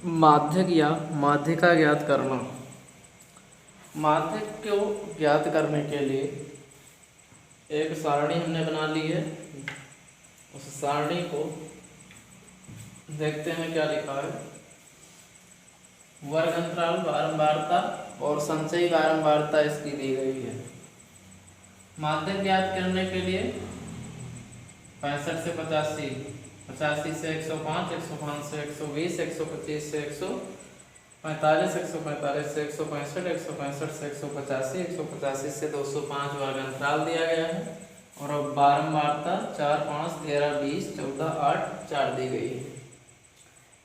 माध्यक या माध्यिका ज्ञात करना। माध्यक को ज्ञात करने के लिए एक सारणी हमने बना ली है। उस सारणी को देखते हैं क्या लिखा है। वर्ग अंतराल, बारंबारता और संचयी बारंबारता इसकी दी गई है। माध्यक ज्ञात करने के लिए 65 से 85, 85 से 105, 105 से 120, 125 से 145, 145 से 165, 165 से 185, 185 से 205 वर्ग अंतराल दिया गया है। और अब बारंबारता 4, 5, 13, 20, 14, 8, 4 दी गई है।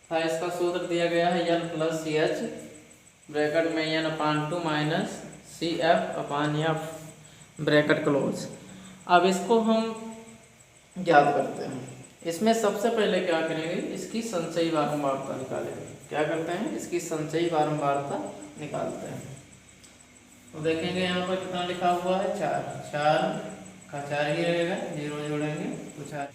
था इसका सूत्र दिया गया है n प्लस एच ब्रैकेट में n/2 minus CF/F bracket close. अब इसको हम ज्ञात करते हैं। इसमें सबसे पहले क्या करेंगे, इसकी संचयी बारंबारता निकालेंगे। क्या करते हैं, इसकी संचयी बारंबारता निकालते हैं। तो देखेंगे यहाँ पर कितना लिखा हुआ है, 4। 4 का 4 ही रहेगा, 0 जोड़ेंगे तो 4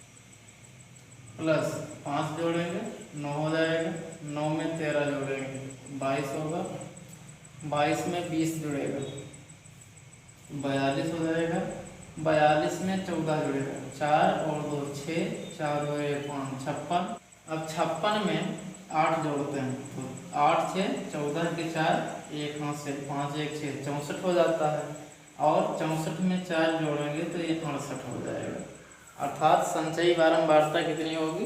प्लस 5 जोड़ेंगे 9 हो जाएगा। 9 में 13 जोड़ेंगे 22 होगा। 22 में 20 जुड़ेगा 42 हो जाएगा। 42 में 14 जुड़ेगा 4 और 2 6, 4 और 1 5, 56। अब 56 में 8 जोड़ते हैं तो 8 6 14 के 4, 1 हाथ से 5 1 6 64 हो जाता है। और 64 में 4 जोड़ेंगे तो ये 68 हो जाएगा। अर्थात संचयी बारंबारता कितनी होगी,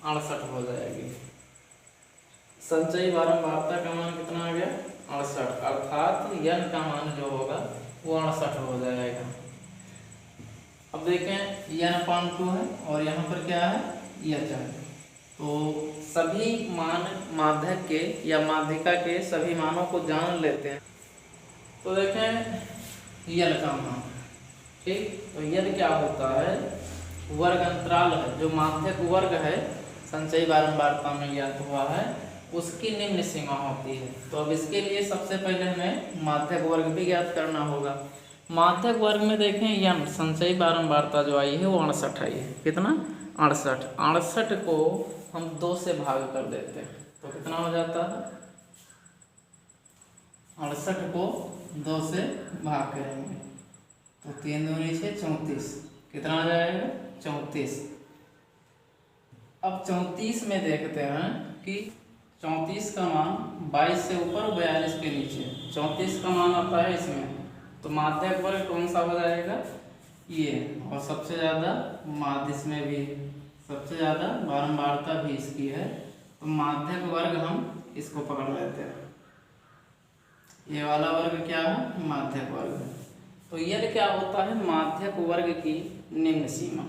68 हो जाएगी। संचयी बारंबारता का मान कितना आ गया, 68। अर्थात n का मान जो होगा वो 68 हो जाएगा। अब देखें n/2 है और यहाँ पर क्या है, h है। तो सभी मान माध्यक के या माध्यिका के सभी मानों को जान लेते हैं। तो देखें यल का मान, ठीक। तो यल क्या होता है, वर्ग अंतराल है जो माध्यक वर्ग है संचयी बारंबारता में ज्ञात हुआ है, उसकी निम्न सीमा होती है। तो अब इसके लिए सबसे पहले हमें माध्यक वर्ग भी ज्ञात करना होगा। माध्यक वर्ग में देखें यन संचयी बारंबारता जो आई है वो 68 आई है। कितना, 68। 68 को हम 2 से भाग कर देते हैं तो कितना हो जाता है, 68 को 2 से भाग करेंगे तो 3 दूनी 6 34, कितना आ जाएगा, 34। अब 34 में देखते हैं कि 34 का मान 22 से ऊपर और 42 के नीचे 34 का मान आता है इसमें। तो माध्यक वर्ग कौन सा हो जाएगा, ये। और सबसे ज़्यादा माध्य इसमें भी सबसे ज़्यादा बारंबारता भी इसकी है। तो माध्यक वर्ग हम इसको पकड़ लेते हैं। ये वाला वर्ग क्या है, माध्यक वर्ग। तो यल क्या होता है, माध्यक वर्ग की निम्न सीमा।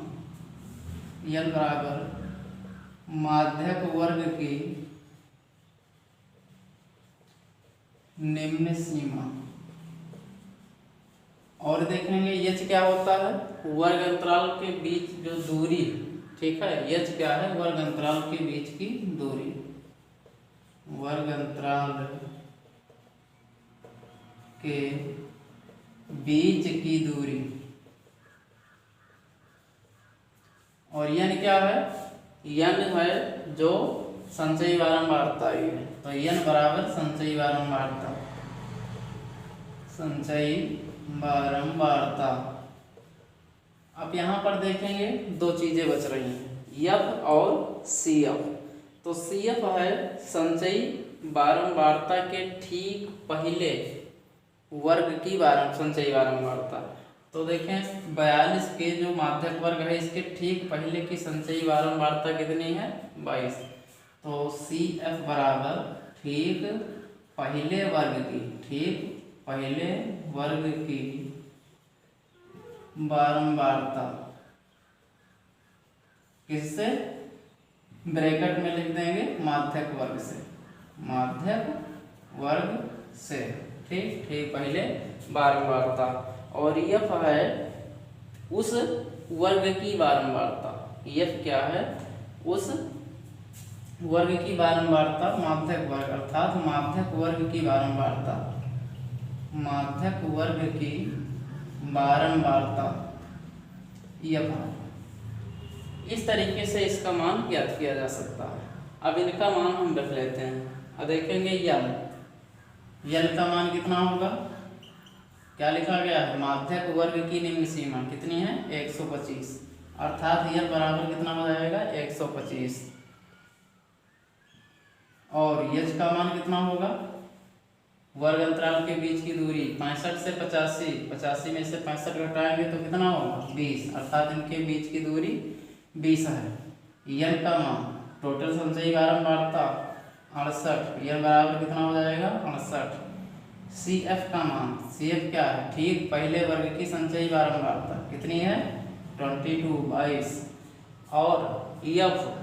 यल बराबर माध्यक वर्ग की निम्न सीमा। और देखेंगे h क्या होता है, वर्ग अंतराल के बीच जो दूरी, ठीक है। h क्या है, वर्ग अंतराल के बीच की दूरी। वर्ग अंतराल के बीच की दूरी। और n क्या है, n है जो संचयी बारंबारता है। तो n बराबर संचयी बारंबारता, संचयी बारंबारता। अब यहाँ पर देखेंगे 2 चीजें बच रही हैं, f और CF। तो CF है संचयी बारंबारता के ठीक पहले वर्ग की संचयी बारंबारता। तो देखें 42 के जो माध्यक वर्ग है इसके ठीक पहले की संचयी बारंबारता कितनी है, 22। तो CF बराबर ठीक पहले वर्ग की, ठीक पहले वर्ग की बारंबारता किससे, ब्रैकेट में लिख देंगे माध्यक वर्ग से, माध्यक वर्ग से, ठीक ठीक पहले बारंबारता। और f है उस वर्ग की बारंबारता। f क्या है, उस वर्ग की बारंबारता माध्यक वर्ग, अर्थात माध्यक वर्ग की बारंबारता, माध्यक वर्ग की बारंबारता f। इस तरीके से इसका मान ज्ञात किया जा सकता है। अब इनका मान हम रख लेते हैं। अब देखेंगे यल का मान कितना होगा, क्या लिखा गया है, माध्यक वर्ग की निम्न सीमा कितनी है 125, अर्थात यल बराबर कितना हो जाएगा 125। और यच का मान कितना होगा, वर्ग अंतराल के बीच की दूरी 65 से 85, 85 में से 65 घटाएंगे तो कितना होगा 20, अर्थात इनके बीच की दूरी 20 है। यन का मान टोटल संचयी बारंबारता 68, यन बराबर कितना हो जाएगा 68। सी एफ का मान, सी एफ क्या है, ठीक पहले वर्ग की संचयी बारंबारता कितनी है 22। और एफ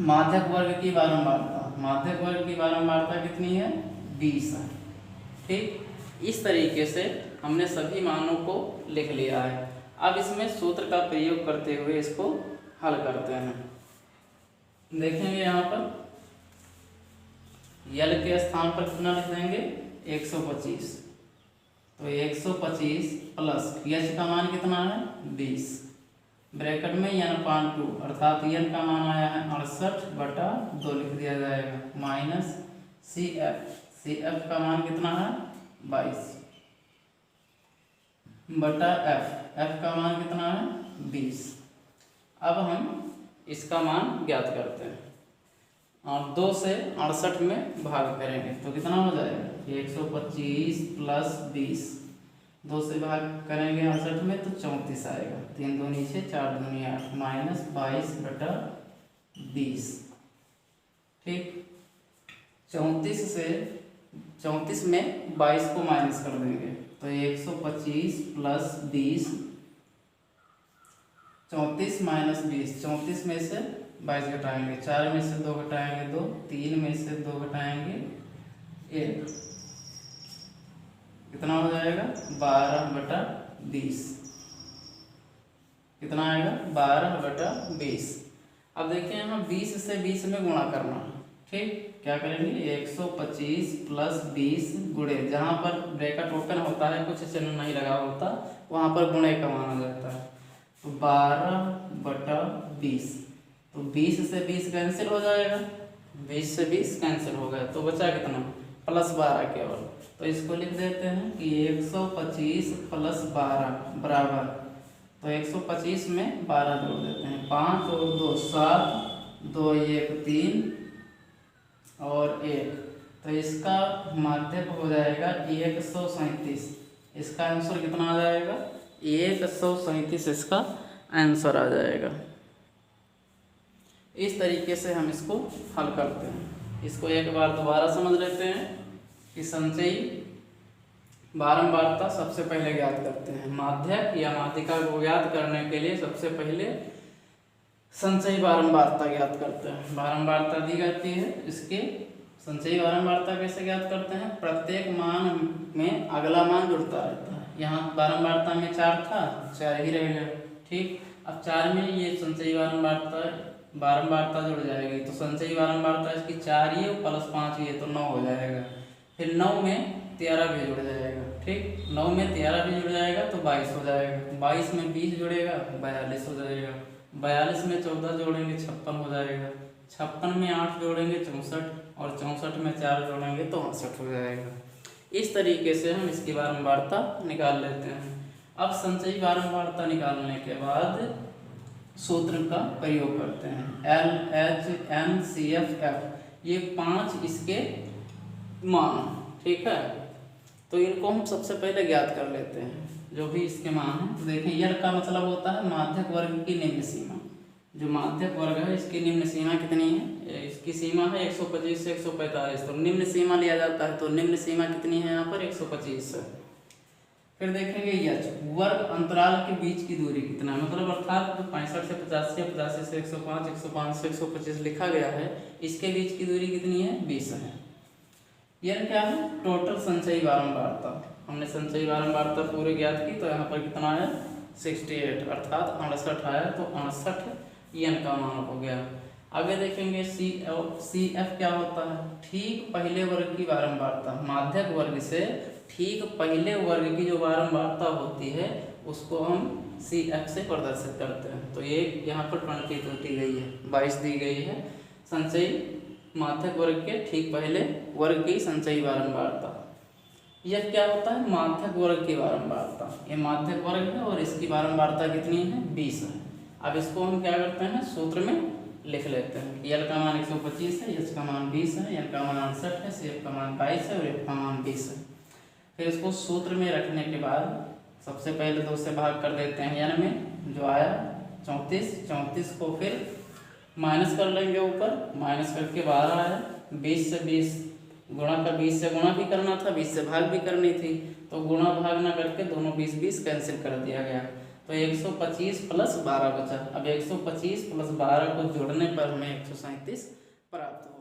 माध्यक वर्ग की बारंबारता, माध्यक वर्ग की बारंबारता कितनी है 20 है। ठीक, इस तरीके से हमने सभी मानों को लिख लिया है। अब इसमें सूत्र का प्रयोग करते हुए इसको हल करते हैं। देखेंगे यहाँ पर यल के स्थान पर कितना लिख देंगे 125, तो 125 प्लस यच का मान कितना है 20, ब्रैकेट में n/2, अर्थात n का मान आया है 68/2 लिख दिया जाएगा, माइनस सी एफ का मान कितना है 22 बटा एफ का मान कितना है 20। अब हम इसका मान ज्ञात करते हैं और 2 से 68 में भाग करेंगे तो कितना हो जाएगा 125 प्लस 20, 2 से भाग करेंगे 68 में तो 34 आएगा, 3 दूनी 6 4 दूनी 8, माइनस 22/20। ठीक, 34 में 22 को माइनस कर देंगे तो 125 प्लस 20, 34 माइनस 20, 34 में से 22 घटाएंगे, 4 में से 2 घटाएंगे 2, 3 में से 2 घटाएंगे 1, कितना हो जाएगा 12/20, कितना आएगा 12/20। अब देखिए यहाँ 20 से 20 में गुणा करना है। ठीक, क्या करेंगे 125 प्लस 20 गुणे, जहाँ पर ब्रैकेट ओपन होता है कुछ चिन्ह नहीं लगा होता वहाँ पर गुणे का मान आ जाता है, तो 12/20, तो 20 से 20 कैंसिल हो जाएगा, 20 से 20 कैंसिल हो गया तो बचा कितना प्लस 12 केवल, तो इसको लिख देते हैं कि 125 प्लस 12 बराबर, तो 125 में 12 जोड़ देते हैं, 5 और 2 7, 2 1 3 और 1, तो इसका माध्यक हो जाएगा 137, इसका आंसर कितना आ जाएगा 137, इसका आंसर आ जाएगा। इस तरीके से हम इसको हल करते हैं। इसको एक बार दोबारा समझ लेते हैं कि संचयी बारंबारता सबसे पहले ज्ञात करते हैं। माध्यक या माध्यिका को ज्ञात करने के लिए सबसे पहले संचयी बारंबारता ज्ञात करते हैं। बारंबारता दी जाती है, इसके संचयी बारंबारता कैसे ज्ञात करते हैं, प्रत्येक मान में अगला मान जुड़ता रहता है। यहाँ बारंबारता में 4 था, 4 ही रह गया। ठीक, अब 4 में ये संचयी बारंबारता जुड़ जाएगी, तो संचयी बारंबारता इसकी 4 ये प्लस 5 ये तो 9 हो जाएगा। फिर 9 में 13 भी जुड़ जाएगा। ठीक, 9 में 13 भी जुड़ जाएगा तो 22 हो जाएगा, 22 में 20 जुड़ेगा 42 हो जाएगा, 42 में 14 जोड़ेंगे 56 हो जाएगा, 56 में 8 जोड़ेंगे 64, और 64 में 4 जोड़ेंगे तो 68 हो जाएगा। इस तरीके से हम इसकी बारंबारता निकाल लेते हैं। अब संचयी बारंबारता निकालने के बाद सूत्र का प्रयोग करते हैं, LHMCFF, ये 5 इसके मान। ठीक है, तो इनको हम सबसे पहले ज्ञात कर लेते हैं जो भी इसके मान है। तो देखिए यल का मतलब होता है माध्यक वर्ग की निम्न सीमा। जो माध्यक वर्ग है इसकी निम्न सीमा कितनी है, इसकी सीमा है 125 से 145, तो निम्न सीमा लिया जाता है, तो निम्न सीमा कितनी है यहाँ पर 125 है। फिर देखेंगे यच, वर्ग अंतराल के बीच की दूरी कितना है, मतलब अर्थात 65 से 85, 85 से 105, 105 से 125 लिखा गया है, इसके बीच की दूरी कितनी है 20 है। यह क्या है, टोटल संचयी बारंबारता। हमने संचयी बारंबारता पूरे ज्ञात की, तो यहाँ पर कितना आया 68, अर्थात 68 आया, तो 68 यन का मान हो गया। आगे देखेंगे CF क्या होता है, ठीक पहले वर्ग की बारंबारता। माध्यक वर्ग से ठीक पहले वर्ग की जो बारंबारता होती है उसको हम CF से प्रदर्शित करते हैं। तो ये यहाँ पर 22 दी गई है, 22 दी गई है। संचयी माध्यक वर्ग के ठीक पहले वर्ग की संचयी बारंबारता। यह क्या होता है? माध्यक वर्ग की बारंबारता। ये माध्यक वर्ग है और इसकी बारंबारता कितनी है? 20 है। अब इसको हम क्या करते हैं? सूत्र में लिख लेते हैं। यल का मान 125 है, एच का मान 20 है, एन का मान 68 है, सी एफ का मान 22 है और एफ का मान 20 है। फिर इसको सूत्र में रखने के बाद सबसे पहले 2 से भाग कर देते हैं एन में, जो आया 34। 34 को फिर माइनस कर लेंगे, ऊपर माइनस करके 12 आया। 20 से 20 गुणा का 20 से गुणा भी करना था, 20 से भाग भी करनी थी, तो गुणा भाग ना करके दोनों 20-20 कैंसिल कर दिया गया, तो 125 + 12 बचा। अब 125 + 12 को जोड़ने पर हमें 137 प्राप्त हुआ।